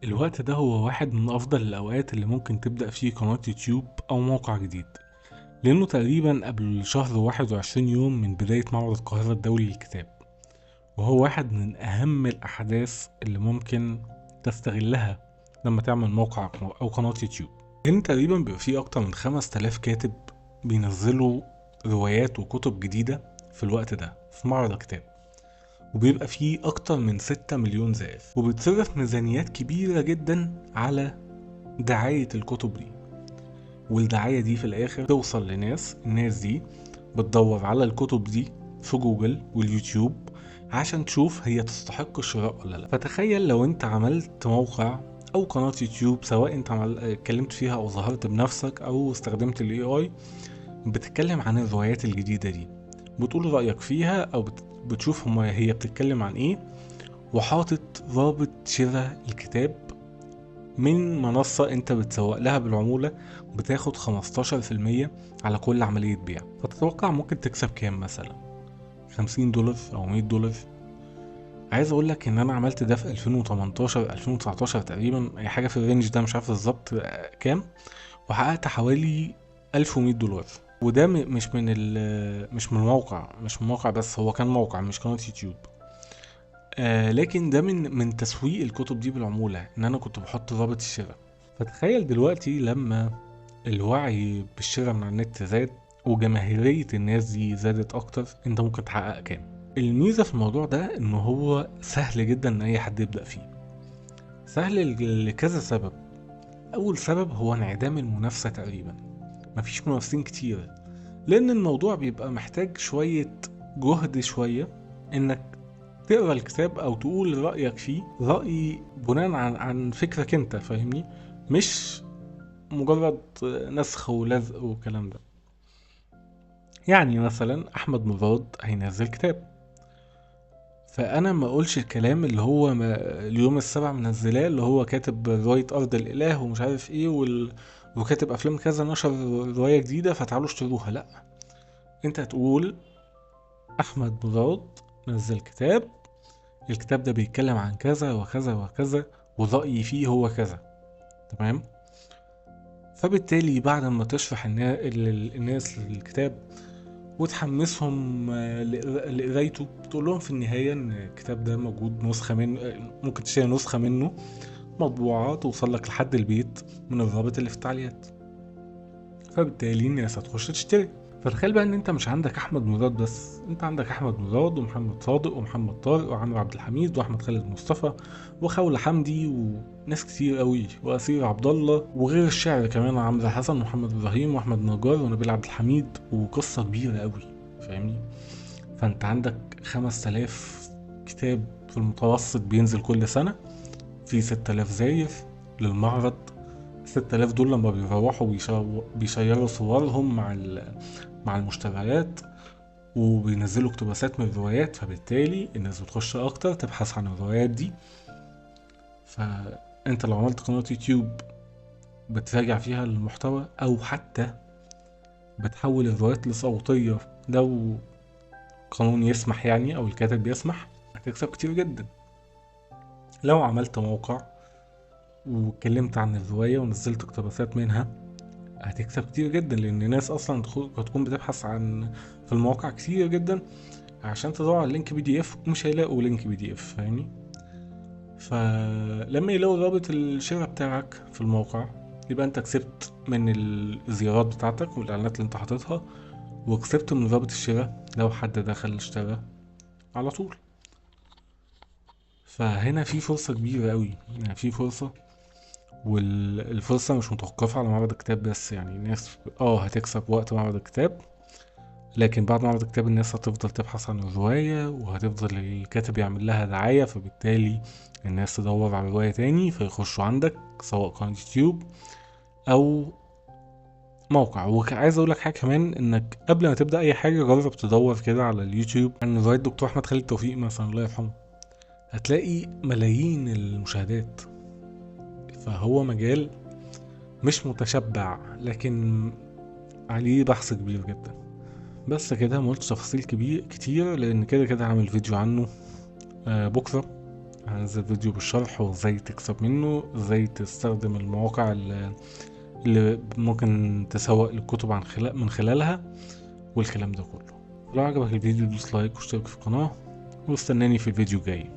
الوقت ده هو واحد من أفضل الأوقات اللي ممكن تبدأ فيه قناة يوتيوب أو موقع جديد، لأنه تقريبا قبل شهر 21 يوم من بداية معرض القاهرة الدولي للكتاب، وهو واحد من أهم الأحداث اللي ممكن تستغلها لما تعمل موقع أو قناة يوتيوب. لأن تقريبا بيبقى فيه أكتر من 5000 كاتب بينزلوا روايات وكتب جديدة في الوقت ده في معرض الكتاب، وبيبقى فيه أكتر من 6 مليون زائر، وبتصرف ميزانيات كبيرة جدا على دعاية الكتب دي. والدعاية دي في الآخر توصل لناس، الناس دي بتدور على الكتب دي في جوجل واليوتيوب عشان تشوف هي تستحق الشراء ولا لا. فتخيل لو انت عملت موقع او قناة يوتيوب، سواء انت اتكلمت فيها او ظهرت بنفسك او استخدمت الاي اي، بتتكلم عن الروايات الجديدة دي، بتقول رأيك فيها او بتشوف هي بتتكلم عن ايه، وحاطط رابط شراء الكتاب من منصة انت بتسوق لها بالعمولة، بتاخد 15% على كل عملية بيع. فتتوقع ممكن تكسب كام؟ مثلا $50 او $100. عايز اقول لك ان انا عملت ده في 2018 2019 تقريبا، اي حاجة في الرينج ده، مش عارف بالظبط كام، وحققت حوالي $1100. وده مش من موقع، بس هو كان موقع مش قناة يوتيوب. لكن ده من تسويق الكتب دي بالعمولة، ان انا كنت بحط رابط الشراء. فتخيل دلوقتي لما الوعي بالشراء من على النت زاد وجماهيرية الناس دي زادت اكتر، انت ممكن تحقق كام؟ الميزة في الموضوع ده ان هو سهل جدا ان اي حد يبدأ فيه. سهل لكذا سبب. اول سبب هو انعدام المنافسة تقريبا، مفيش منافسين كتير، لان الموضوع بيبقى محتاج شوية جهد، شوية انك تقرا الكتاب او تقول رأيك فيه، رأي بناء عن فكرك انت، فاهمني؟ مش مجرد نسخ ولزق والكلام ده. يعني مثلا احمد مراد هينزل كتاب، فانا ما اقولش الكلام اللي هو ما اليوم السبع منزلاه، اللي هو كاتب رواية ارض الاله ومش عارف ايه وكاتب افلام كذا، نشر رواية جديدة فتعالوا اشتروها. لا، انت هتقول احمد مراد نزل كتاب، الكتاب ده بيتكلم عن كذا وكذا وكذا، ورأيي فيه هو كذا. تمام. فبالتالي بعد ما تشرح الناس للكتاب وتحمسهم لقرايته، تقول لهم في النهاية ان الكتاب ده موجود نسخة من ممكن تشتري نسخة منه مطبوعة توصل لك لحد البيت من الرابط اللي في التعليقات. فبالتالي الناس هتخش تشتري. فتخيل بقى ان انت مش عندك احمد مراد بس، انت عندك احمد مراد ومحمد صادق ومحمد طارق وعمرو عبد الحميد واحمد خالد مصطفى وخولة حمدي وناس كتير قوي، واسير عبد الله، وغير الشعر كمان عمرو حسن ومحمد ابراهيم واحمد نجار ونبيل عبد الحميد، وقصة كبيرة قوي، فاهمني؟ فانت عندك 5000 كتاب في المتوسط بينزل كل سنة، في 6000 زاير للمعرض. 6000 دول لما بيروحوا بيشيروا صورهم مع المشتريات، وبينزلوا اقتباسات من الروايات، فبالتالي الناس بتخش اكتر تبحث عن الروايات دي. فانت لو عملت قناة يوتيوب بتراجع فيها المحتوى، او حتى بتحول الروايات لصوتية لو قانون يسمح يعني، او الكاتب يسمح، هتكسب كتير جدا. لو عملت موقع واتكلمت عن الرواية ونزلت اقتباسات منها، هتكسب كتير جدا، لان الناس اصلا هتكون بتبحث عن في المواقع كتير جدا عشان تدور على لينك بي دي اف، مش هيلاقوا لينك بي دي اف، فاهمني؟ فلما يلاقوا رابط الشراء بتاعك في الموقع، يبقى انت كسبت من الزيارات بتاعتك والاعلانات اللي انت حاططها، وكسبت من رابط الشراء لو حد دخل اشترى على طول. فهنا في فرصة كبيرة قوي، يعني في فرصة، والفرصة مش متوقفة على معرض الكتاب بس. يعني الناس هتكسب وقت معرض الكتاب، لكن بعد معرض الكتاب الناس هتفضل تبحث عن الرواية، وهتفضل الكاتب يعمل لها دعاية، فبالتالي الناس تدور على رواية تاني فيخشوا عندك، سواء قناة يوتيوب أو موقع. وعايز أقول لك حاجة كمان، إنك قبل ما تبدأ أي حاجة جرب تدور كده على اليوتيوب عن رواية دكتور أحمد خالد توفيق مثلا، الله يرحمه، هتلاقي ملايين المشاهدات. فهو مجال مش متشبع، لكن عليه بحث كبير جدا. بس كده، مقلتش تفاصيل كتير، لان كده كده هعمل فيديو عنه بكرة، هنزل فيديو بالشرح وازاي تكسب منه، ازاي تستخدم المواقع اللي ممكن تسوق للكتب من خلالها، والكلام ده كله. لو عجبك الفيديو دوس لايك واشترك في القناة، واستناني في الفيديو الجاي.